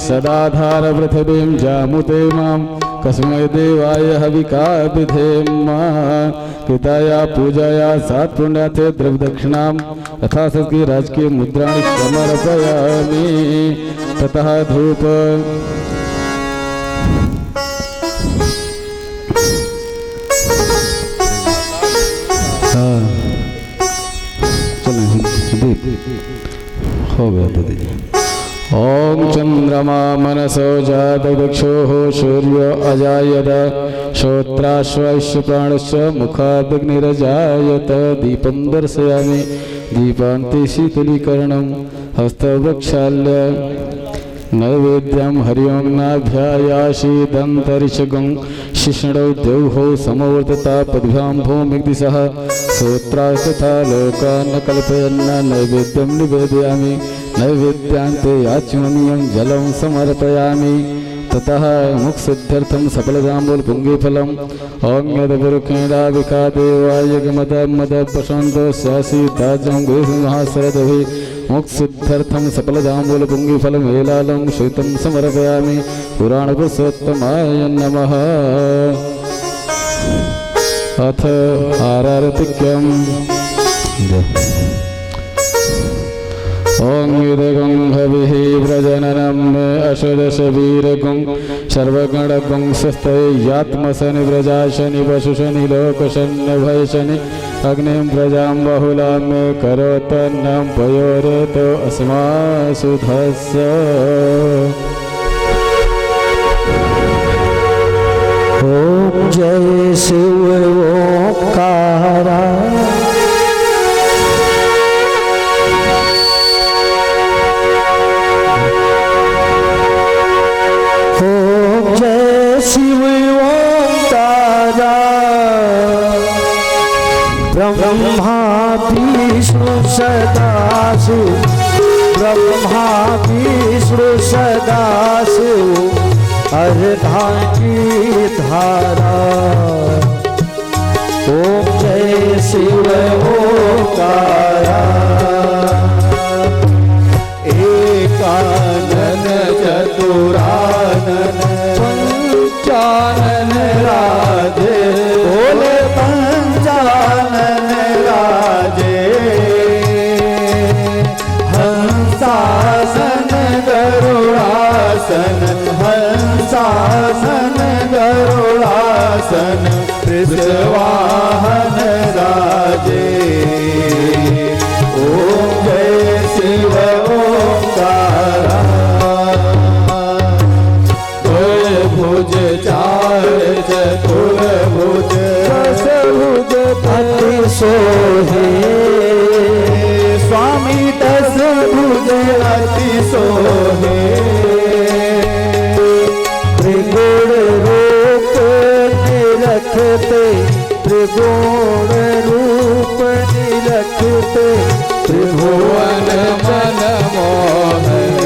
सदाधार पृथिवीं जामुते मां कस्मै देवाय हविका विधेम कृताया पूजाया सात पुण्यार्थे द्रव्यदक्षिणां तथा सत्की राजकीय मुद्राणि समर्पयामि। ततः धूप हो गया तो दीजिए। ओम चंद्रमा मनसो जातदक्षोः सूर्यो अजायत श्रोत्राश्वश्च प्राणश्च मुखादग्निरजायत। दीपं दर्शयामि दीपान्ते शीतलीकरणं हस्तवृक्षाल्य नैवेद्यं हरिओं नाभ्यायाशीदन्तरिषगं शिष्णौ द्यौः समवर्तता पद्भ्यां भूमिग्दिशः श्रोत्रास्तथा लोकान् कल्पयन्न नैवेद्यं निवेदयामि। नैवेद्यान्ते याच्मनीयं जलं समर्पयामि। ततः मुक्षुद्ध्यर्थं सफलताम्बूल पुंगीफलम् ओं यदपुरुखेणाविका देवाय मदप्रशान्तो स्यासि ताजं गुरुसिंहासरदभि मुक्षुद्ध्यर्थं सफलताम्बूल पुंगीफलमेलालं श्वेतं समर्पयामि। पुराणपुरुषोत्तमाय नमः। अथ आरार्तिक्यम् ओं युधगं हविः व्रजननं अशुदशवीरगं सर्वगणगं स्वस्तयात्मशनि व्रजाशनि वशुशनि लोकशन्यभयशनि अग्निं प्रजां बहुलां करोतन्नं पयोरेतो अस्मासु धस्य। ओम जय शिव ओंकारा ब्रह्मा विष्णु सदाशिव ब्रह्मा विष्णु सदाशिव अर्धांगी धारा। ओम जय शिव ओंकारा एकानन चतुरानन पंचानन राधे बोले पंचानन राजे। हंसासन गरुड़ासन हंसासन गरुड़ासन वृषवाहन राजे। ओम जय शिव ओंकारा भुज चार चतुर्भुज दशभुज अति सोहे स्वामी दशभुज अति सोहे। त्रिगुण रूप निरखते त्रिगुण रूप निरखते त्रिभुवन मन मोहन।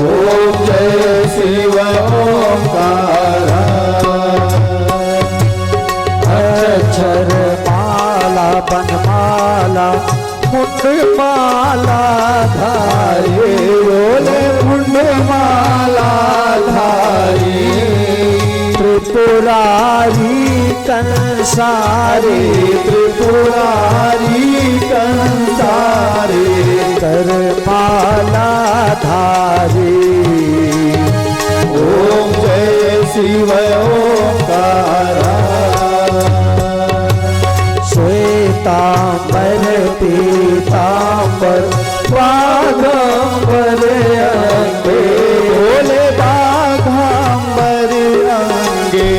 ओम जय शिव ओंकारा अक्षर माला बनमाला मुंड माला धारी बोले मुंड माला धारी। त्रिपुरारी कंसारी त्रिपुरारी कंसारी कर माला धारी। ओम जय शिव ओंकारा श्वेतांबर पीतांबर बाघांबर अंगे बोले बाघांबर अंगे।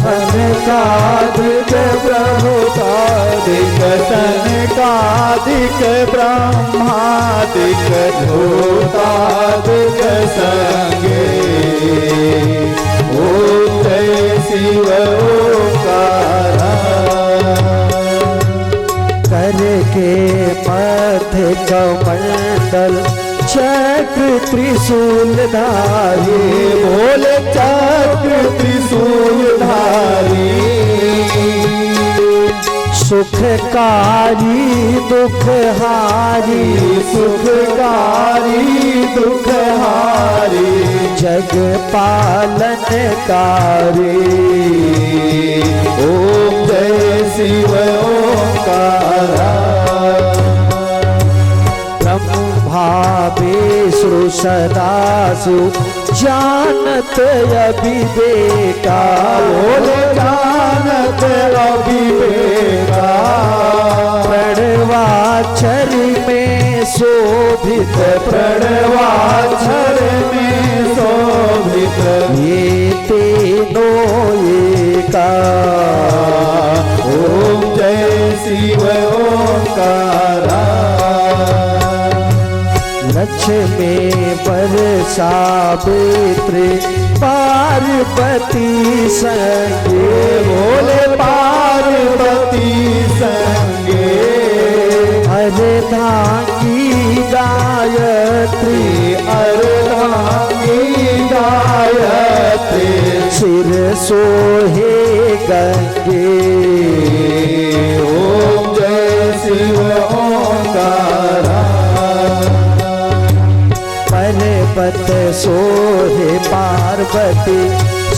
सनकादिक प्रभुतादिक सनकादिक ब्रह्मादिक धूतादिक संगे। ओम जय शिव ओंकारा करके मध्य कमंडल चक्र त्रिशूल धारी बोले चक्र त्रिशूल सुखकारी दुखहारी सुखकारी दुखहारी जग पालनकारी ओम जय शिव ओंकारा ब्रह्मा विष्णु सदासु जानत अभिवेका बोले जानत अभिवेका प्रणवाक्षर में शोभित प्रणवाक्षर में शोभित ये तीनों एका ओम जय शिव ओंकारा लक्ष्मी पर सावित्री पार्वती संगे बोले पार्वती संगे अर्धांगी गायत्री अर्धांगी गायत्री सिर सोहे गंगे ओम जय शिव ओंकारा पर्वत सोहे पार्वती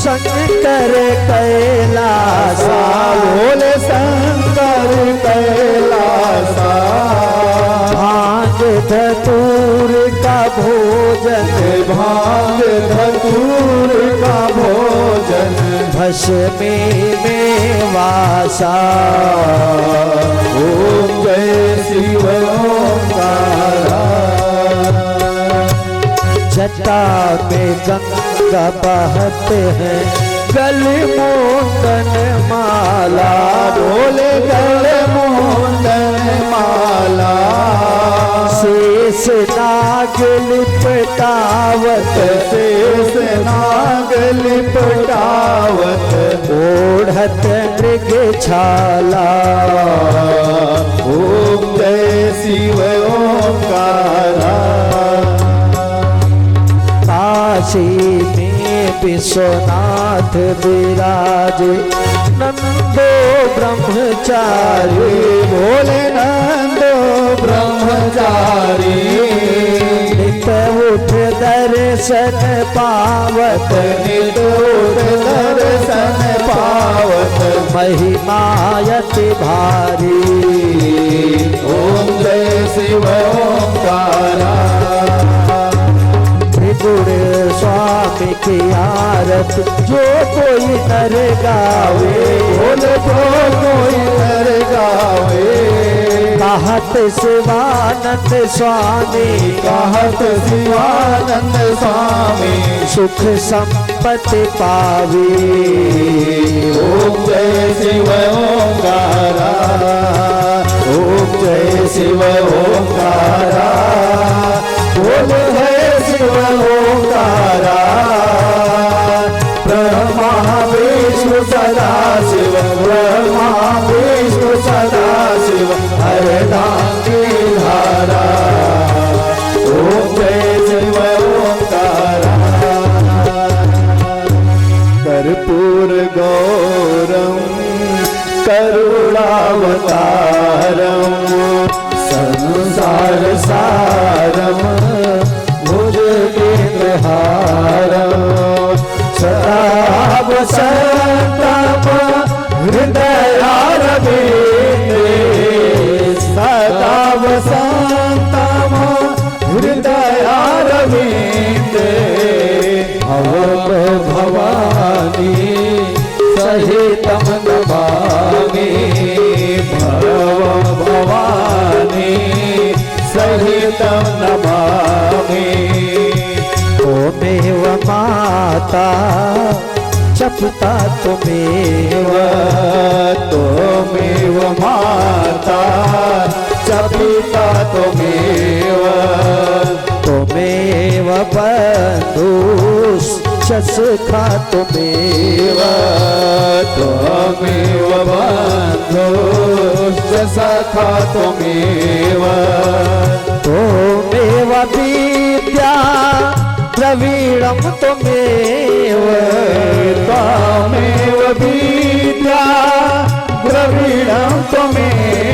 शंकर कैलासा बोले शंकर कैलासा भांग धतूर का भोजन भांग धतूर का भोजन भस्मी में वासा ओम जय शिव ओंकारा जटा में गंगा बहते हैं गल मोदन माला बोले गल मोदन माला शेष नाग लिपटावत शेष नाग लिपटावत ओढ़त मृग छाला ओम जय शिव ओंकारा काशी में विश्वनाथ विराज नंदो ब्रह्मचारी बोले नंदो ब्रह्मचारी नित उठ दर्शन पावत नित उठ दर्शन पावत महिमायति भारी ओम जय शिव ओंकारा त्रिगुण स्वामी की आरत जो कोई नर गावे बोले जो कोई नर गावे कहत शिवानंद स्वामी कहत शिवानंद स्वामी सुख संपत्ति पावे ओम जय शिव ओंकारा ओम जय शिव ओंकारा बोल है शिव ओंकारा ब्रह्मा विष्णु सदा शिव ब्रह्मा विष्णु सदा शिव हरदांगी धारा ओम जय शिव ओंकारा कर्पूर गौरम करुणावतारम संसार सारम भुजगेन्द्रहारम सदा वसंतम हृदयारविंदे सदा वसंतम हृदयारविंदे भव भवानी सहितम नमामि भव भवानी सहितम नमामि त्वमेव माता जपता त्वमेव त्वमेव माता च पिता त्वमेव त्वमेव बन्धुश्च सखा त्वमेव त्वमेव बन्धुश्च सखा त्वमेव त्वमेव विद्या द्रविणं त्वमेव त्वमेव विद्या द्रविणं त्वमेव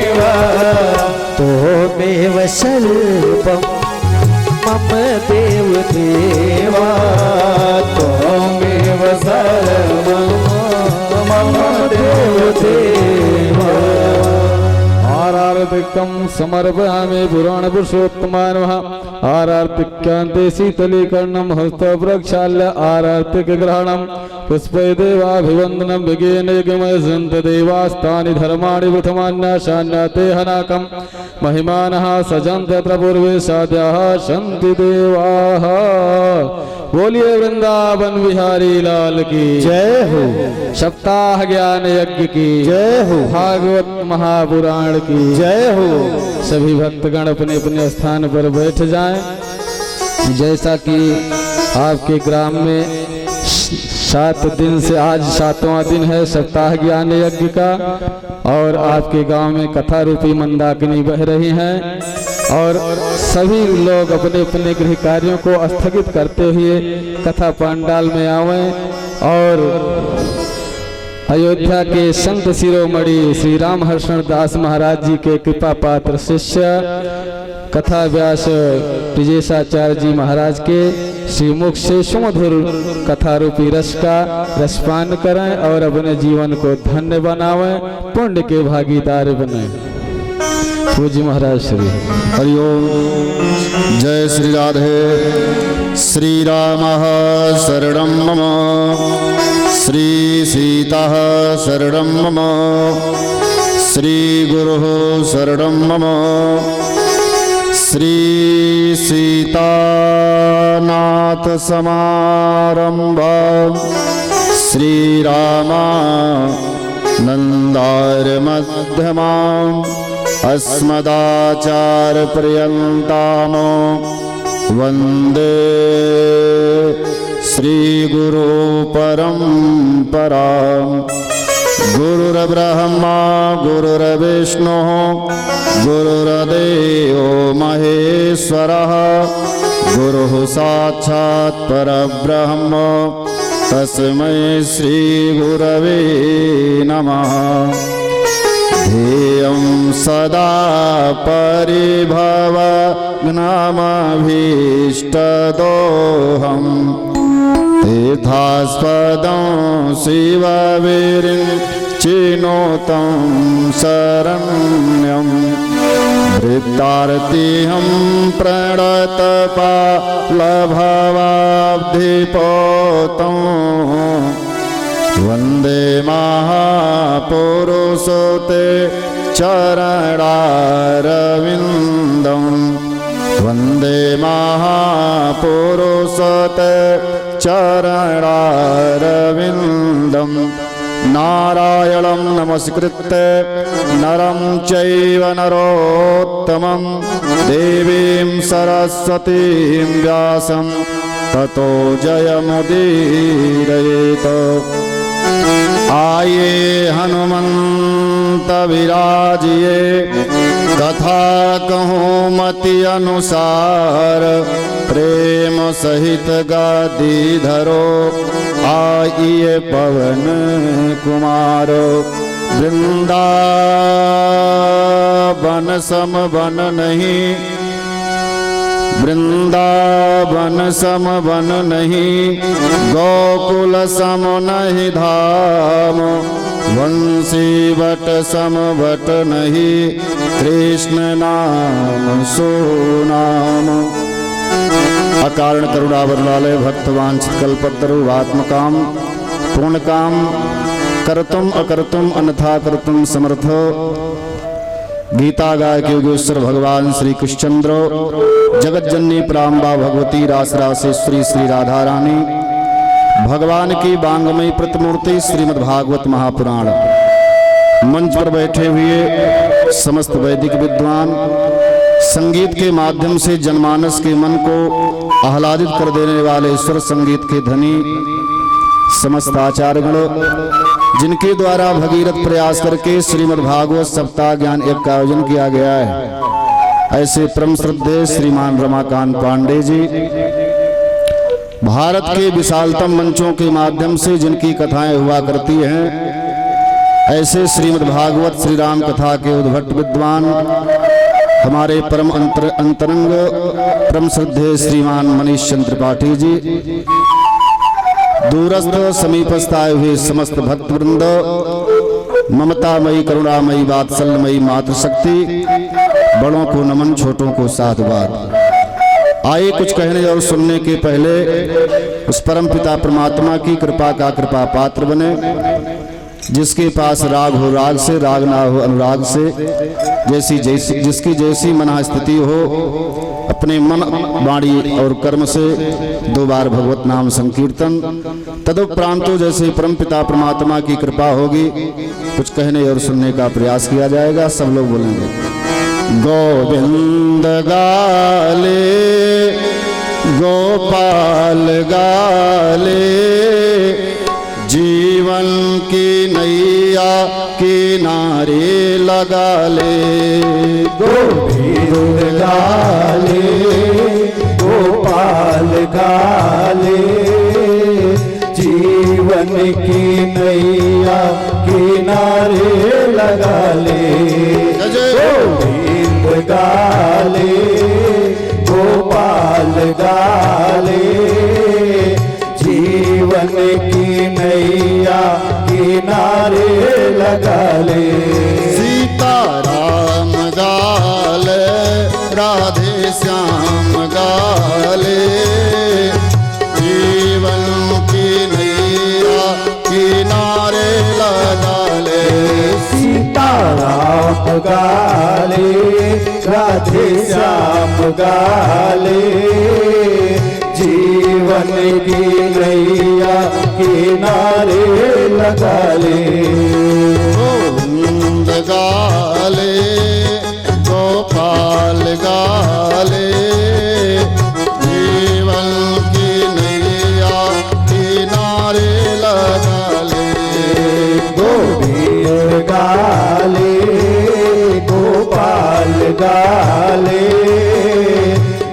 सर्वं मम देव देवा त्वमेव सर्वं मम देव देवा आरार्तिकं समर्पयामि पुराण पुरुषोत्तमाय नमः आरार्तिक्यान्ते शीतलीकरणं हस्तप्रक्षाल्य आरार्तिक ग्रहणं पुष्पै देवाभिवन्दनं विज्ञानयुगमय सन्त देवास्तानि धर्माणि प्रथमान्याशान्याते हनाकं महिमानः सजन्त तत्र पूर्वे साध्याः सन्ति देवाः। बोलिए वृंदावन बिहारी लाल की जय हो, सप्ताह ज्ञान यज्ञ की जय हो, भागवत महापुराण की जय हो। सभी भक्तगण अपने अपने स्थान पर बैठ जाएं। जैसा कि आपके ग्राम में 7 दिन से आज 7वां दिन है सप्ताह ज्ञान यज्ञ का और आपके गांव में कथा रूपी मंदाकिनी बह रही हैं और सभी लोग अपने अपने गृह कार्यों को स्थगित करते हुए कथा पंडाल में आवें और अयोध्या के संत शिरोमणि श्री राम हर्षण दास महाराज जी के कृपा पात्र शिष्य कथा व्यास ब्रजेशाचार्य जी महाराज के श्रीमुख से सुमधुर कथा रूपी रस का रसपान करें और अपने जीवन को धन्य बनावें, पुण्य के भागीदार बने। पूज्य महाराज श्री हरिओम। जय श्री राधे। श्री राम शरणं मम, श्री सीता शरणं मम, श्री गुरुः शरणं मम, श्री सीतानाथ समारंभं, श्री रामानन्दार्य मध्यमाम्, अस्मदाचार्य पर्यन्तां वन्दे श्री गुरु परम्पराम्। गुरुर्ब्रह्मा गुरुर्विष्णुः गुरुर्देवो महेश्वरः, गुरुः साक्षात् परब्रह्म, तस्मै श्री गुरवे नमः। ध्येयं सदा परिभवग्नमभीष्टदोहम्, तीर्थास्पदं शिवविरिञ्चिनोतं शरण्यं, वृत्तार्तिहं प्रणतपालभवाब्धिपोतं, वन्दे महापुरुषो ते चरणारविन्दं, वन्दे महापुरुषो ते चरणारविन्दं। नारायणं नमस्कृत्य नरं चैव नरोत्तमं, देवीं सरस्वतीं व्यासं ततो जयमुदीरयेत्। आये हनुमंत विराजिए, कथा कहूँ मति अनुसार, प्रेम सहित गादी धरो, आइए पवन कुमार। वृंदावन सम वन नहीं, वृंदावन सम वन नहीं, गोकुल सम नहीं धाम, वंशी वट सम वट नहीं, कृष्ण नाम सुनाम। अकारण करुणा वरुणालय भक्तवांछित कल्पतरुवात्मकाम पूर्णकाम कर्तुम अकर्तुम अन्यथा कर्तुम समर्थो। गीता गाय के योगेश्वर भगवान श्री कृष्णचंद्र, जगत जननी प्राम्बा भगवती रासरासेश्वरी श्री राधा रानी, भगवान की बांगमयी प्रतिमूर्ति श्रीमद्भागवत महापुराण। मंच पर बैठे हुए समस्त वैदिक विद्वान, संगीत के माध्यम से जनमानस के मन को आह्लादित कर देने वाले स्वर संगीत के धनी समस्त आचार्यगण, जिनके द्वारा भगीरथ प्रयास करके श्रीमद् भागवत सप्ताह ज्ञान एक का आयोजन किया गया है, ऐसे परम श्रद्धेय श्रीमान रमाकांत पांडे जी, भारत के विशालतम मंचों के माध्यम से जिनकी कथाएं हुआ करती हैं, ऐसे श्रीमद् भागवत श्री राम कथा के उद्भट विद्वान हमारे परम अंतरंग परम श्रद्धेय श्रीमान मनीष चंद्र त्रिपाठी जी, दूरस्थ समीपस्थ आए हुए समस्त भक्तवृंद, ममतामयी करुणामयी वात्सल्यमयी मातृशक्ति, बड़ों को नमन, छोटों को साधुवाद। आइए कुछ कहने और सुनने के पहले उस परम पिता परमात्मा की कृपा का कृपा पात्र बने, जिसके पास राग हो राग से, राग ना हो अनुराग से, जिसकी जैसी मना स्थिति हो, अपने मन वाणी और कर्म से 2 बार भगवत नाम संकीर्तन, तदुपरांतो जैसे परम पिता परमात्मा की कृपा होगी कुछ कहने और सुनने का प्रयास किया जाएगा। सब लोग बोलेंगे गोविंद गाले गोपाल गाले, जीवन की नैया किनारे लगा ले। गोविंद गाले गोपाल गाले, जीवन की नैया किनारे लगा ले। गोविंद गाले गोपाल गाले, जीवन की नैया किनारे लगा ले। सीताराम गाले राधे श्याम गाले, जीवन की नैया किनारे लगा ले। सीताराम गाले राधे श्याम गाले, जीवन की नैया किनारे लगा ले। गोविंद गाले गोपाल गाले, जीवन की नैया किनारे लगा ले। गोविंद गाले गोपाल गाले,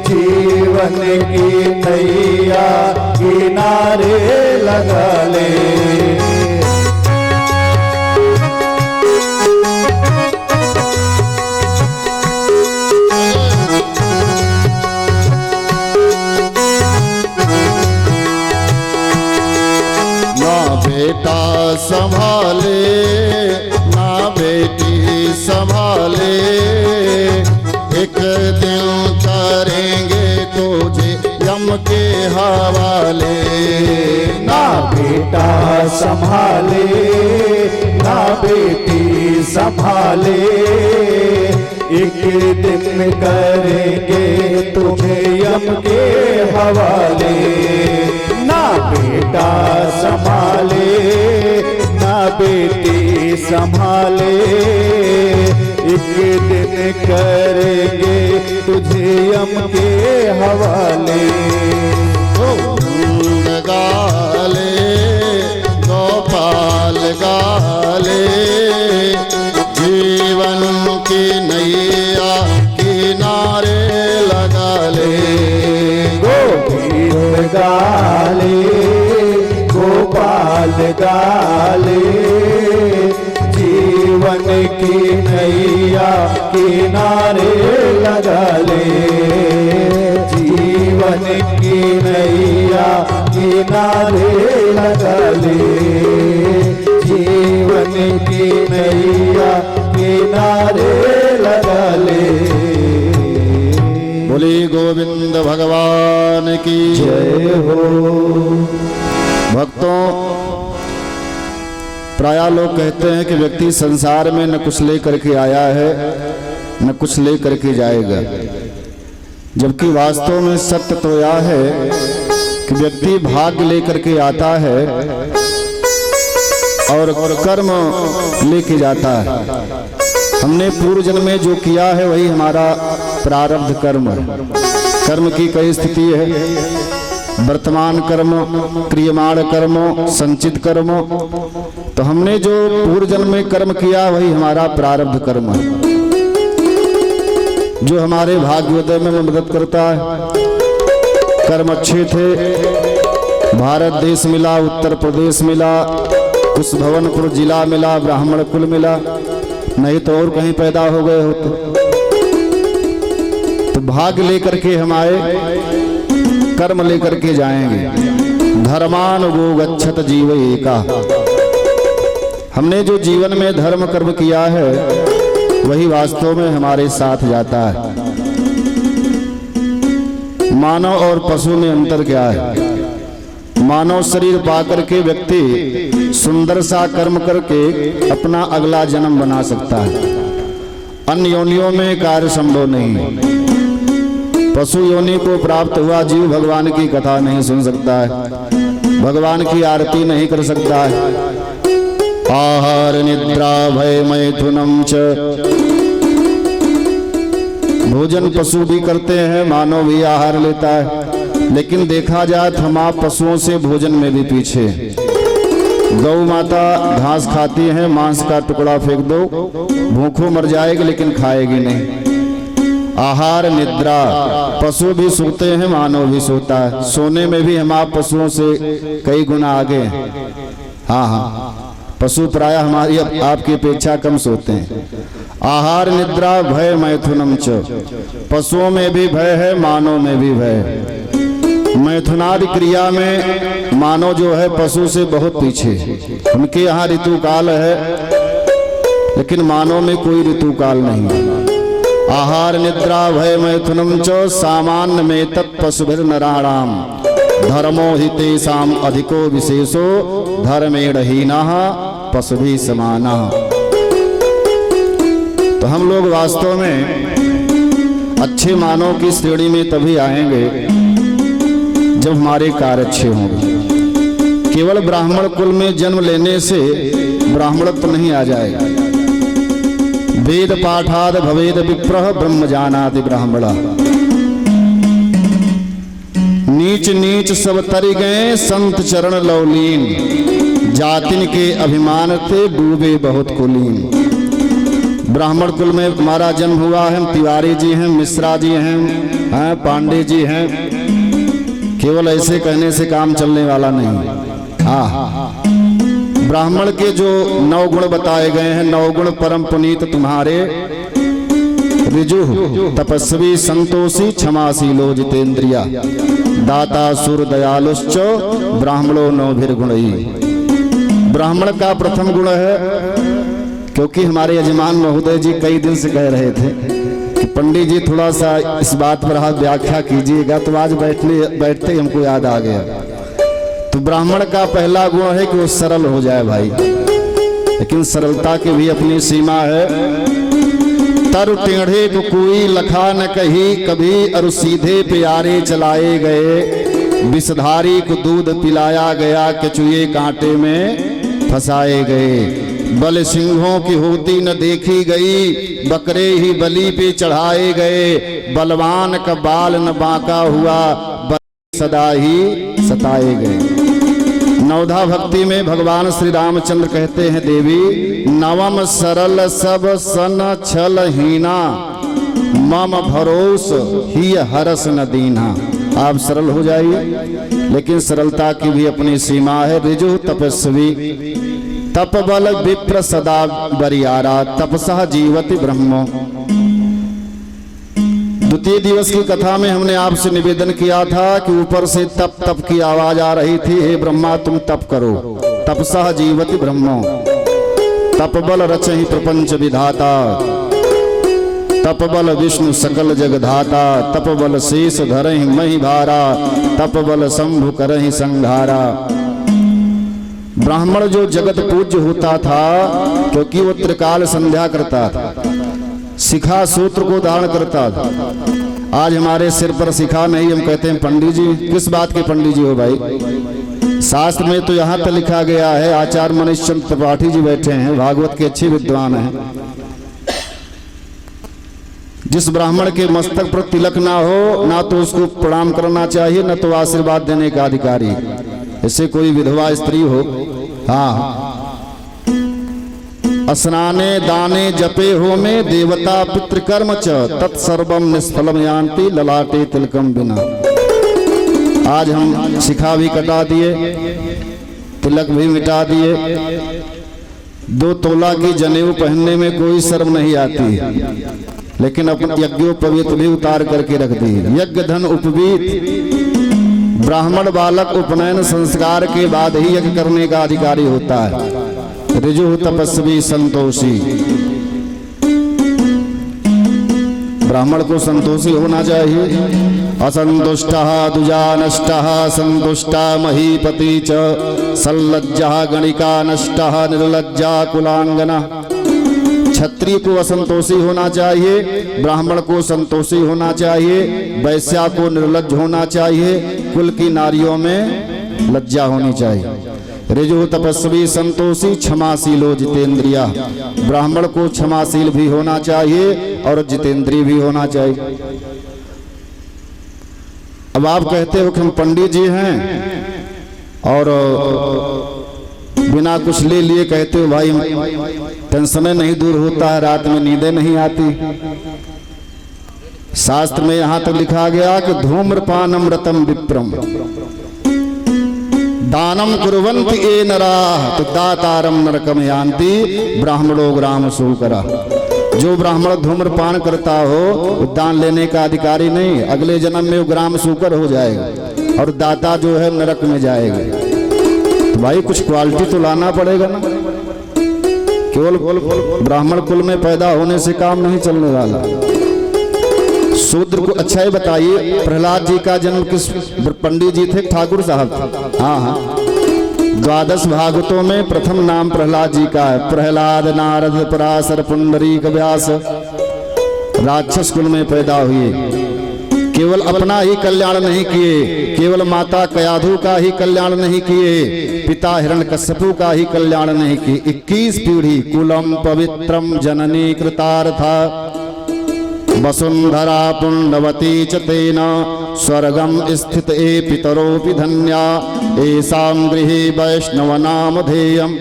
जीवन की नैया किनारे लगा ले। ना बेटा संभाले ना बेटी संभाले, एक दिन करेंगे तुझे यम के हवाले। ना बेटा संभाले ना बेटी संभाले, एक दिन करेंगे तुम्हें यम के हवाले। ना बेटा संभाले ना बेटी संभाले, एक दिन करेंगे तुझे यम के हवाले। गोविंद गाले गोपाल गाले, जीवन की नैया किनारे लगा ले। गोविंद गाले गोपाल गाले, जीवन की नैया किनारे लगा ले। जीवन की नैया किनारे लगा ले। जीवन की नैया किनारे लगा ले। बोली गोविंद भगवान की जय हो। भक्तों, प्राय लोग कहते हैं कि व्यक्ति संसार में न कुछ लेकर के आया है न कुछ लेकर के जाएगा, जबकि वास्तव में सत्य तो यह है कि व्यक्ति भाग्य लेकर के आता है और कर्म लेके जाता है। हमने पूर्व जन्म में जो किया है वही हमारा प्रारब्ध कर्म। कर्म की कई स्थिति है, वर्तमान कर्म, क्रियमाण कर्म, संचित कर्म। तो हमने जो पूर्व जन्म में कर्म किया वही हमारा प्रारब्ध कर्म है, जो हमारे भाग्योदय में मदद करता है। कर्म अच्छे थे, भारत देश मिला, उत्तर प्रदेश मिला, उस भवनपुर जिला मिला, ब्राह्मण कुल मिला, नहीं तो और कहीं पैदा हो गए होते। तो भाग लेकर के हम आए, कर्म लेकर के जाएंगे। धर्मान गो गच्छत जीव एका। हमने जो जीवन में धर्म कर्म किया है वही वास्तव में हमारे साथ जाता है। मानव और पशु में अंतर क्या है? मानव शरीर पाकर के व्यक्ति सुंदर सा कर्म करके अपना अगला जन्म बना सकता है। अन्य योनियों में कार्य संभव नहीं। पशु योनि को प्राप्त हुआ जीव भगवान की कथा नहीं सुन सकता है, भगवान की आरती नहीं कर सकता है। आहार निद्रा भय मैथुनम च। भोजन पशु भी करते हैं, मानव भी आहार लेता है, लेकिन देखा जाए तो हम आप पशुओं से भोजन में भी पीछे। गौ माता घास खाती है, मांस का टुकड़ा फेंक दो, भूखों मर जाएगी लेकिन खाएगी नहीं। आहार निद्रा, पशु भी सोते हैं, मानव भी सोता है। सोने में भी हम आप पशुओं से कई गुना आगे हैं। हाँ, पशु प्राय हमारी आपकी अपेक्षा कम सोते हैं। आहार निद्रा भय मैथुनम च। पशुओं में भी भय है, मानव में भी भय है। मैथुनादि क्रिया में मानव जो है पशु से बहुत पीछे। उनके यहाँ ऋतु काल है, लेकिन मानव में कोई ऋतु काल नहीं। आहार निद्रा भय मैथुनम च सामान्य में तत्पशुभिर नराणाम धर्मो हि तेषाम अधिको विशेषो धर्मेण हीनः पशुभिः समानः। तो हम लोग वास्तव में अच्छे मानव की श्रेणी में तभी आएंगे जब हमारे कार्य अच्छे होंगे। केवल ब्राह्मण कुल में जन्म लेने से ब्राह्मणत्व नहीं आ जाएगा। वेद पाठाद भवेद विप्रः ब्रह्म जानाति ब्राह्मणा। नीच नीच सब तरी गए संत चरण लौलीन। जातिन के अभिमान थे डूबे बहुत कुलीन। ब्राह्मण कुल में हमारा जन्म हुआ है। हम तिवारी जी हैं, मिश्रा जी हैं, पांडे जी हैं। केवल ऐसे कहने से काम चलने वाला नहीं। हाँ, ब्राह्मण के जो 9 गुण बताए गए हैं, 9 गुण परम पुनीत तुम्हारे। ऋजु तपस्वी संतोषी क्षमाशीलो जितेंद्रिया दाता सुर दयालुश्च ब्राह्मणो नौभिर्गुणई। ब्राह्मण का प्रथम गुण है, क्योंकि हमारे यजमान महोदय जी कई दिन से कह रहे थे कि पंडित जी थोड़ा सा इस बात पर आप व्याख्या कीजिएगा, तो आज बैठते ही हमको याद आ गया। तो ब्राह्मण का पहला गुण है कि वो सरल हो जाए भाई, लेकिन सरलता की भी अपनी सीमा है। तर टेढ़े को कोई लखा न कही, कभी अरु सीधे प्यारे चलाए गए। विषधारी को दूध पिलाया गया, केचुए कांटे में फंसाए गए। बल सिंहों की होती न देखी गई, बकरे ही बलि पे चढ़ाए गए। बलवान का बाल न बांका हुआ, बल सदा ही सताए गए। नवधा भक्ति में भगवान श्री रामचंद्र कहते हैं, देवी नवम सरल सब सन छल हीना, मम भरोस ही हरस न दीना। आप सरल हो जाइए, लेकिन सरलता की भी अपनी सीमा है। ऋजु तपस्वी तप बल विप्र सदा बरियारा, तपसः जीवति ब्रह्मो। द्वितीय दिवस की कथा में हमने आपसे निवेदन किया था कि ऊपर से तप तप की आवाज आ रही थी, हे ब्रह्मा तुम तप करो। तपसः जीवति ब्रह्मो। तप बल रचहि प्रपंच विधाता, तप बल विष्णु सकल जगधाता। तप बल शेष धरहि महि भारा, तप बल शंभु करहि संघारा। ब्राह्मण जो जगत पूज्य होता था, क्योंकि वो त्रिकाल संध्या करता था, शिखा सूत्र को धारण करता था। आज हमारे सिर पर शिखा नहीं, हम कहते हैं पंडित जी। किस बात के पंडित जी हो भाई? शास्त्र में तो यहाँ तक लिखा गया है, आचार्य मनीषचंद्र त्रिपाठी जी बैठे हैं, भागवत के अच्छे विद्वान हैं। जिस ब्राह्मण के मस्तक पर तिलक ना हो, ना तो उसको प्रणाम करना चाहिए, न तो आशीर्वाद देने का अधिकारी। ऐसे कोई विधवा स्त्री हो, हाँ, स्नाने दाने जपे हो में देवता पितृकर्म च, तत्सर्वम निष्फलम यान्ति ललाटे तिलकम बिना। आज हम शिखा भी कटा दिए, तिलक भी मिटा दिए। 2 तोला की जनेऊ पहनने में कोई शर्म नहीं आती है। लेकिन अपन यज्ञोपवीत भी उतार करके रख दी। यज्ञ धन उपवीत, ब्राह्मण बालक उपनयन संस्कार के बाद ही यज्ञ करने का अधिकारी होता है। ऋजु तपस्वी संतोषी, ब्राह्मण को संतोषी होना चाहिए। असंतुष्टः दुजानष्टः संतुष्टा महीपति च संलज्जः गणिका नष्टः निर्लज्जा कुलांगना। क्षत्रिय को असंतोषी होना चाहिए, ब्राह्मण को संतोषी होना चाहिए, वैश्या को निर्लज्ज होना चाहिए, कुल की नारियों में लज्जा होनी चाहिए। ऋजु तपस्वी संतोषी क्षमाशीलो जितेंद्रिया, ब्राह्मण को क्षमाशील भी होना चाहिए और जितेंद्रिय भी होना चाहिए। अब आप कहते हो कि हम पंडित जी हैं और बिना कुछ ले लिए कहते हो भाई टेंशन नहीं दूर होता है, रात में नींदें नहीं आती। शास्त्र में यहां तक लिखा गया कि धूम्रपानम रतम विप्रम दानम कुर्वन्ति ये नराः तो दातारम नरकम यान्ति ब्राह्मणो ग्राम सूकरा। जो ब्राह्मण धूम्रपान करता हो वो दान लेने का अधिकारी नहीं, अगले जन्म में वो ग्राम सूकर हो जाएगा और दाता जो है नरक में जाएगा। तो भाई कुछ क्वालिटी तो लाना पड़ेगा ना, केवल ब्राह्मण कुल में पैदा होने से काम नहीं चलने वाला। शूद्र को अच्छा ही बताइए, प्रहलाद जी का जन्म किस पंडित जी थे? ठाकुर साहब। हाँ हाँ, 12 भागवतों में प्रथम नाम प्रहलाद जी का है। प्रहलाद नारद पराशर पुंडरीक व्यास राक्षस कुल में पैदा हुए। केवल अपना ही कल्याण नहीं किए, केवल माता कयाधु का ही कल्याण नहीं किए, पिता हिरण्यकश्यपु का ही कल्याण नहीं किए। 21 पीढ़ी कुलम पवित्रम जननी कृतार्था वसुंधरा पुण्यवती च तेन स्वर्गम स्थित ए पितरोपि धन्या एसाम गृहे वैष्णव नाम धेयम।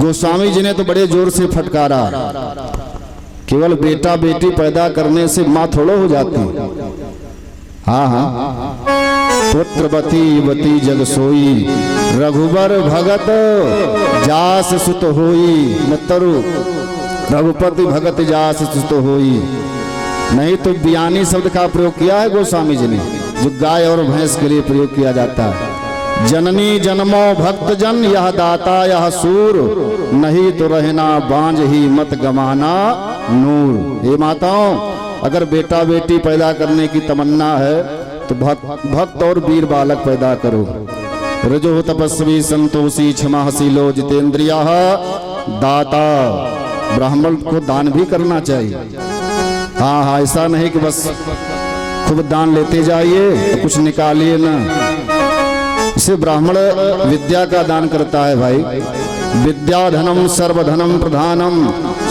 गोस्वामी जी ने तो बड़े जोर से फटकारा, केवल बेटा बेटी पैदा करने से माँ थोड़ो हो जाती। हाँ हाँ, पुत्रवती युवती जग सोई रघुबर भगत जास सुत होई नतरु रघुपति भगत जास सुत होई। नहीं तो बियानी शब्द का प्रयोग किया है गोस्वामी जी ने, जो गाय और भैंस के लिए प्रयोग किया जाता है। जननी जन्मो भक्त जन यह दाता यह सूर नहीं तो रहना बांझ ही मत गमाना नूर। ये माताओं, अगर बेटा बेटी पैदा करने की तमन्ना है तो भक्त और वीर बालक पैदा करो। ऋजु तपस्वी संतोषी क्षमाशीलो जितेंद्रिया दाता, ब्राह्मण को दान भी करना चाहिए। हाँ हाँ, ऐसा नहीं कि बस खूब दान लेते जाइए तो कुछ निकालिए ना। इसे ब्राह्मण विद्या का दान करता है भाई। विद्या धनम सर्वधनम प्रधानम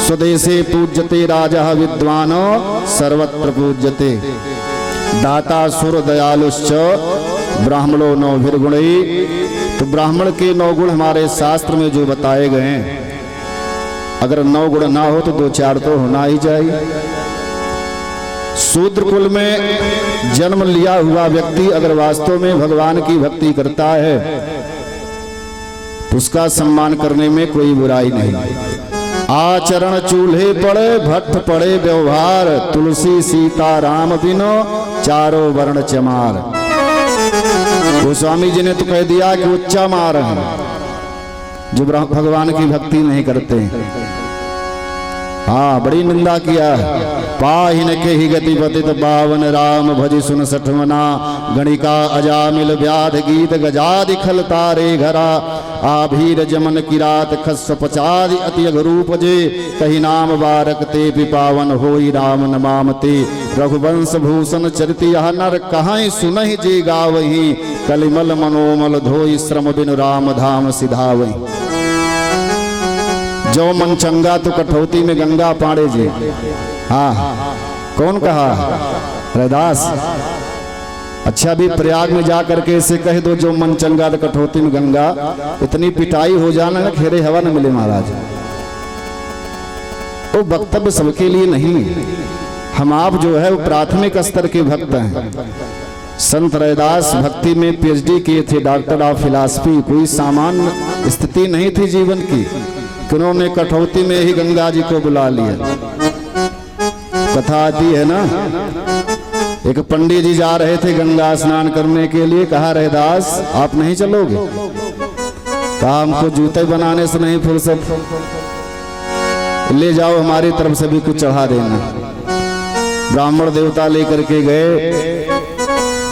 स्वदेशे पूज्यते राजा विद्वान सर्वत्र पूज्यते। दाता सुर दयालुश्च ब्राह्मणो नौ भिर्गुणै। तो ब्राह्मण के 9 गुण हमारे शास्त्र में जो बताए गए हैं, अगर 9 गुण ना हो तो 2-4 तो होना ही चाहिए। शूद्र कुल में जन्म लिया हुआ व्यक्ति अगर वास्तव में भगवान की भक्ति करता है तो उसका सम्मान करने में कोई बुराई नहीं। आचरण चूल्हे पड़े भट्ट पड़े व्यवहार तुलसी सीता राम बिनो चारों वर्ण चमार। गोस्वामी जी ने तो कह दिया कि उच्चा मार है जो भगवान की भक्ति नहीं करते। हाँ, बड़ी निंदा किया है। पाहिन के ही गति पतित बावन राम भजि सुन सठमना गणिका अजामिल व्याध गीत गजादि खल तारे घरा आभीर जमन किरात खस पचादि अति अघरूप जे कही नाम बारक ते पिपावन होई राम नमामते रघुवंश भूषण चरित यह नर कहाई सुनहि जे गावही कलिमल मनोमल धोई श्रम बिन राम धाम सिधावही। जो मन चंगा तो कठौती में गंगा पाड़े जे। हाँ, कौन कहा? रैदास। अच्छा, भी प्रयाग में जा करके इसे कह दो जो मन चंगा तो कठौती में गंगा, इतनी पिटाई हो जाना ना खेरे हवा न मिले महाराज। वो वक्तव्य सबके लिए नहीं, हम आप जो है वो प्राथमिक स्तर के भक्त हैं। संत रैदास भक्ति में PhD किए थे, डॉक्टर ऑफ फिलॉसफी। कोई सामान्य स्थिति नहीं थी जीवन की, उन्होंने कठौती में ही गंगा जी को बुला लिया। कथा आती है ना, एक पंडित जी जा रहे थे गंगा स्नान करने के लिए। कहा, रैदास आप नहीं चलोगे? कहा, हमको जूते बनाने से नहीं फुर्सत, ले जाओ हमारी तरफ से भी कुछ चढ़ा देना। ब्राह्मण देवता लेकर के गए,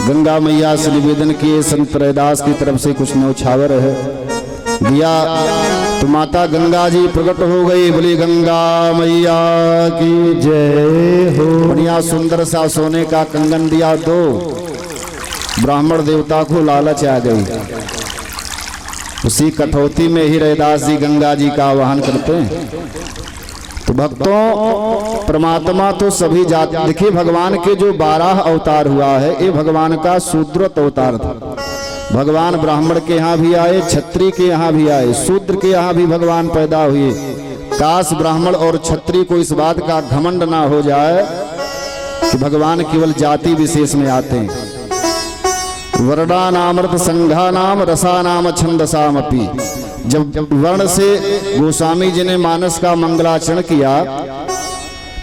गंगा मैया से निवेदन किए, संत रैदास की तरफ से कुछ न्यौछावर है दिया तो माता गंगा जी प्रकट हो गई। बोली गंगा मैया की जय हो। बढ़िया सुंदर सा सोने का कंगन दिया। दो ब्राह्मण देवता को लालच आ गई। उसी कठौती में ही रैदास जी गंगा जी का आवाहन करते हैं। तो भक्तों, परमात्मा तो सभी जात, देखिए भगवान के जो 12 अवतार हुआ है, ये भगवान का शूद्रत अवतार था। भगवान ब्राह्मण के यहाँ भी आए, क्षत्रिय के यहाँ भी आए, शूद्र के यहाँ भी भगवान पैदा हुए। काश ब्राह्मण और क्षत्रिय को इस बात का घमंड ना हो जाए कि भगवान केवल जाति विशेष में आते हैं। वर्णानामृत संघानाम रसानाम छंदसामपि। जब वर्ण से गोस्वामी जी ने मानस का मंगलाचरण किया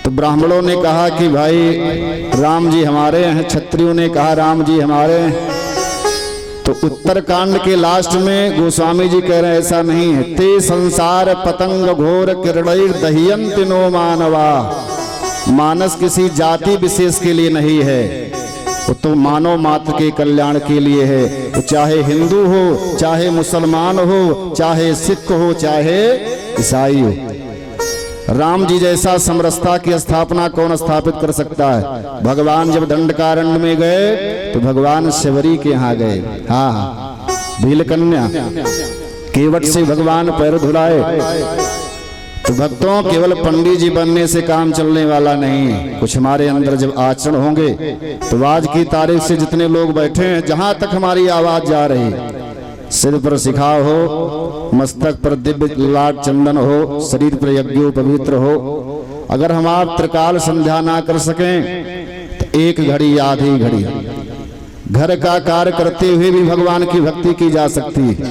तो ब्राह्मणों ने कहा कि भाई राम जी हमारे हैं, क्षत्रियों ने कहा राम जी हमारे हैं। तो उत्तरकांड के लास्ट में गोस्वामी जी कह रहे हैं ऐसा नहीं है। ते संसार पतंग घोर किरणैर दह्यन्ति नो मानवा। मानस किसी जाति विशेष के लिए नहीं है, वो तो मानव मात्र के कल्याण के लिए है। तो चाहे हिंदू हो, चाहे मुसलमान हो, चाहे सिख हो, चाहे ईसाई हो। राम जी जैसा समरसता की स्थापना कौन स्थापित कर सकता है? भगवान जब दंडकारण्य में गए तो भगवान शिवरी के यहाँ गए। हाँ, भीलकन्या केवट से भगवान पैर धुलाए। तो भक्तों, केवल पंडित जी बनने से काम चलने वाला नहीं है। कुछ हमारे अंदर जब आचरण होंगे तो आज की तारीख से जितने लोग बैठे हैं, जहां तक हमारी आवाज जा रही, सिर पर शिखाव हो, मस्तक पर दिव्य लाट चंदन हो, शरीर पर यज्ञ पवित्र हो। अगर हम आप त्रिकाल संध्या ना कर सकें तो एक घड़ी आधी घड़ी घर का कार्य करते हुए भी भगवान की भक्ति की जा सकती है।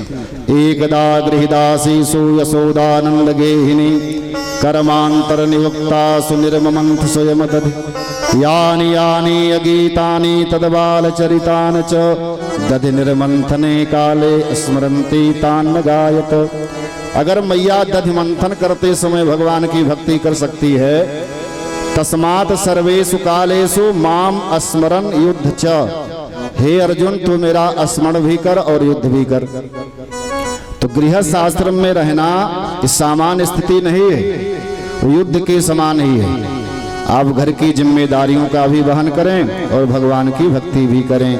एकदा गृहदासी सु यशोदानंद गेहिनी कर्मांतर नियुक्ता सुनिर्ममंथ स्वयं तद यानि यानि अगीतानि तदबाल चरितान च दधि निर्मंथने काले स्मरन्ति तान गायत। अगर मैया दधि मंथन करते समय भगवान की भक्ति कर सकती है, तस्मात् सर्वेषु कालेषु माम स्मरन् युद्ध च। हे अर्जुन, तू मेरा स्मरण भी कर और युद्ध भी कर। तो गृहस्थ आश्रम में रहना इस सामान्य स्थिति नहीं है, युद्ध के समान ही है। आप घर की जिम्मेदारियों का भी वहन करें और भगवान की भक्ति भी करें।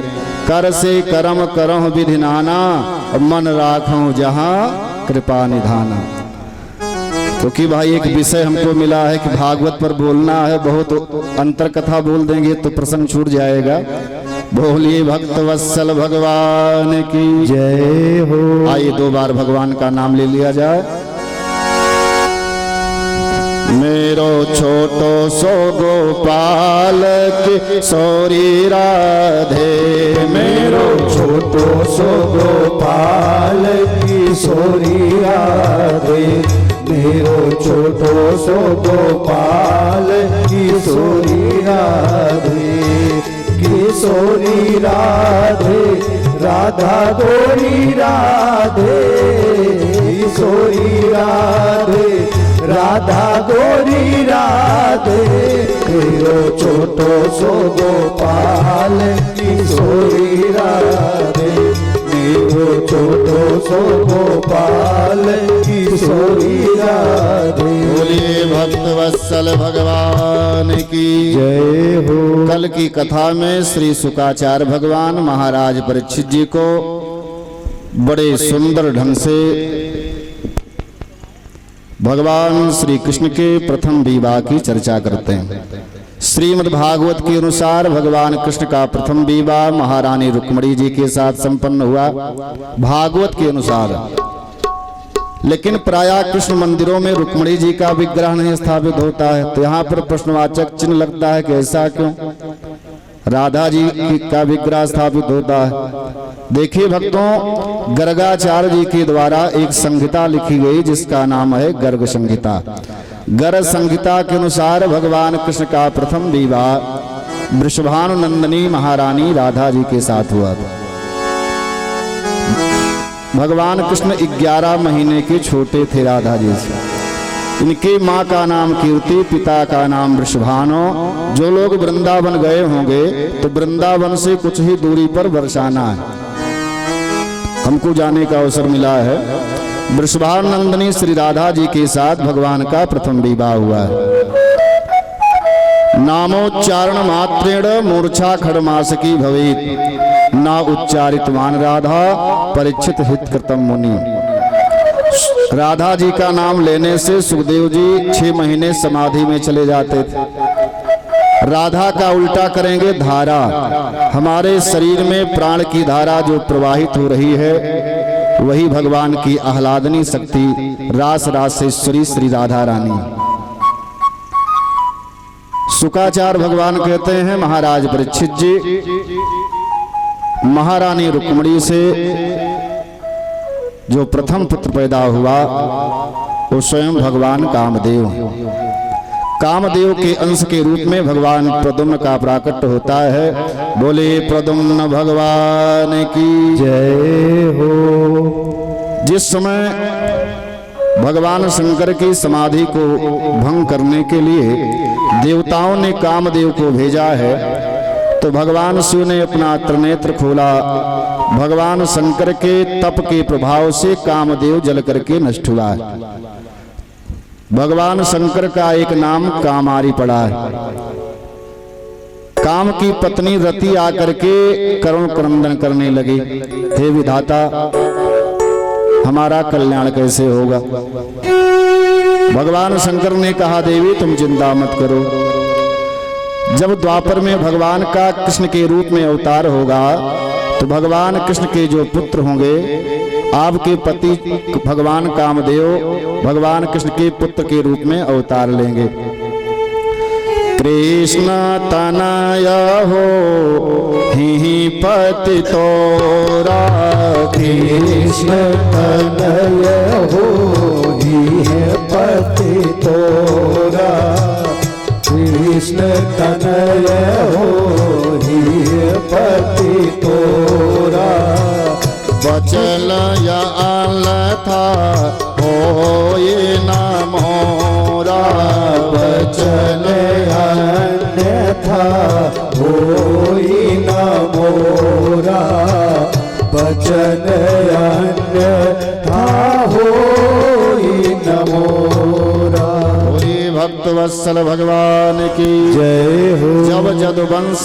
कर से कर्म करहु विधि नाना, मन राखूं जहां कृपा निधाना। क्योंकि भाई एक विषय हमको मिला है कि भागवत पर बोलना है, बहुत अंतर कथा बोल देंगे तो प्रसंग छूट जाएगा। बोलिए भक्त वत्सल भगवान की जय हो। आइए 2 बार भगवान का नाम ले लिया जाए। मेरो छोटो सो गोपाल किशोरी राधे, मेरो छोटो सो गोपाल किशोरी राधे, मेरो छोटो सो गोपाल किशोरी राधे, किशोरी राधे राधा गोरी राधे, किशोरी राधे राधा गोरी राधे, मेरो छोटो सो गोपाल किशोरी राधे, मेरो छोटो सो गोपाल किशोरी राधे। बोलिए भक्त वत्सल भगवान की जय हो। कल की कथा में श्री शुकाचार्य भगवान महाराज परीक्षित जी को बड़े सुंदर ढंग से भगवान श्री कृष्ण के प्रथम विवाह की चर्चा करते हैं। श्रीमद् भागवत के अनुसार भगवान कृष्ण का प्रथम विवाह महारानी रुक्मिणी जी के साथ संपन्न हुआ, भागवत के अनुसार। लेकिन प्रायः कृष्ण मंदिरों में रुक्मिणी जी का विग्रह नहीं स्थापित होता है। तो यहाँ पर प्रश्नवाचक चिन्ह लगता है कि ऐसा क्यों? राधा जी का विग्रह स्थापित होता है। देखिए भक्तों, गर्गाचार्य जी के द्वारा एक संहिता लिखी गई जिसका नाम है गर्ग संहिता। गर संहिता के अनुसार भगवान कृष्ण का प्रथम विवाह वृषभानुनंदिनी महारानी राधा जी के साथ हुआ था। भगवान कृष्ण 11 महीने के छोटे थे राधा जी से। इनकी माँ का नाम कीर्ति, पिता का नाम वृषभानु। जो लोग वृंदावन गए होंगे तो वृंदावन से कुछ ही दूरी पर बरसाना है, हमको जाने का अवसर मिला है। वृषभानंदिनी श्री राधा जी के साथ भगवान का प्रथम विवाह हुआ है। नामोच्चारण मात्रेण मूर्छा खड़मासकी भवेत, ना उच्चारितवान राधा परीक्षित हित कृतम मुनि। राधा जी का नाम लेने से सुखदेव जी 6 महीने समाधि में चले जाते थे। राधा का उल्टा करेंगे धारा। हमारे शरीर में प्राण की धारा जो प्रवाहित हो रही है वही भगवान की आह्लादनी शक्ति रास रासेश्वरी श्री राधा रानी। शुकाचार्य भगवान कहते हैं महाराज परीक्षित जी, महारानी रुक्मिणी से जो प्रथम पुत्र पैदा हुआ वो स्वयं भगवान कामदेव। कामदेव के अंश के रूप में भगवान प्रद्युम्न का प्राकट्य होता है। बोले प्रद्युम्न भगवान की जय हो। जिस समय भगवान शंकर की समाधि को भंग करने के लिए देवताओं ने कामदेव को भेजा है तो भगवान शिव ने अपना त्रिनेत्र खोला। भगवान शंकर के तप के प्रभाव से कामदेव जल करके नष्ट हुआ है। भगवान शंकर का एक नाम कामारी पड़ा है। काम की पत्नी रति आकर के करुण क्रंदन करने लगी, हे विधाता हमारा कल्याण कैसे होगा। भगवान शंकर ने कहा देवी तुम चिंता मत करो। जब द्वापर में भगवान का कृष्ण के रूप में अवतार होगा तो भगवान कृष्ण के जो पुत्र होंगे, आपके पति भगवान कामदेव भगवान कृष्ण के पुत्र के रूप में अवतार लेंगे। कृष्ण तनय हो ही पति तोरा, कृष्ण तनय हो ही है पति तोरा। कृष्ण तनय हो ही है पति तोरा। बचल या था हो ये न मोरा। बचन अन्यथा होई न मोरा। बचन अन्यथा होई न मोरा। भक्त वत्सल भगवान की जय हो। जब जदुवंश